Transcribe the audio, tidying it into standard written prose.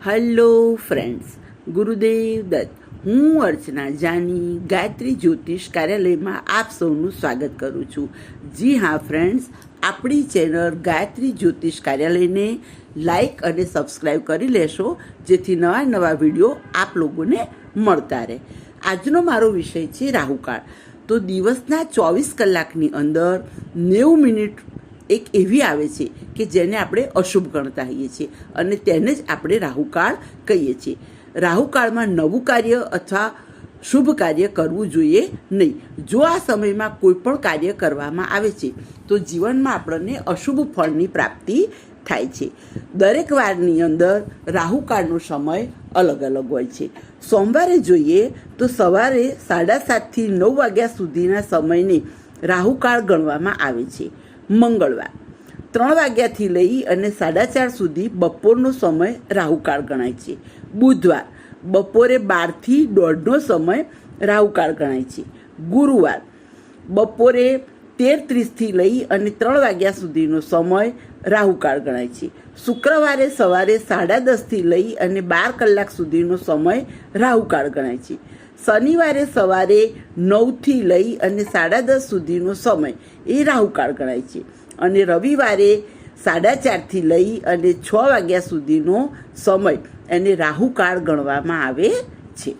Hello friends, ગુરુદેવ દત્ત. હું અર્ચના જાની ગાયત્રી જ્યોતિષ કાર્યાલયમાં આપ સૌનું સ્વાગત કરું છું. જી હા ફ્રેન્ડ્સ, આપણી ચેનલ ગાયત્રી જ્યોતિષ કાર્યાલયને લાઈક અને સબસ્ક્રાઈબ કરી લેશો, જેથી નવા નવા વિડીયો આપ લોકોને મળતા રહે. આજનો મારો વિષય છે રાહુકાળ. તો દિવસના 24 કલાકની અંદર 90 મિનિટ એક એવી આવે છે કે જેને આપણે અશુભ ગણતા હોઈએ છીએ અને તેને જ આપણે રાહુકાળ કહીએ છીએ. રાહુકાળમાં નવું કાર્ય અથવા શુભ કાર્ય કરવું જોઈએ નહીં. જો આ સમયમાં કોઈ પણ કાર્ય કરવામાં આવે છે તો જીવનમાં આપણને અશુભ ફળની પ્રાપ્તિ થાય છે. દરેક વારની અંદર રાહુકાળનો સમય અલગ અલગ હોય છે. સોમવારે જોઈએ તો સવારે 7:30 થી 9 વાગ્યા સુધીના સમયને રાહુકાળ ગણવામાં આવે છે. મંગળવાર 3 વાગ્યાથી લઈ અને 4:30 સુધી બપોરનો સમય રાહુકાળ ગણાય છે. બુધવાર બપોરે 12 થી 1:30નો સમય રાહુકાળ ગણાય છે. ગુરુવાર બપોરે 13:30 થી લઈ અને 3 વાગ્યા સુધીનો સમય રાહુકાળ ગણાય છે. શુક્રવારે સવારે 10:30 થી લઈ અને 12 કલાક સુધીનો સમય રાહુકાળ ગણાય છે. શનિવારે સવારે 9 થી લઈ અને 10:30 સુધીનો સમય એ રાહુકાળ ગણાય છે. અને રવિવારે 4:30 થી લઈ અને 6 વાગ્યા સુધીનો સમય એને રાહુકાળ ગણવામાં આવે છે.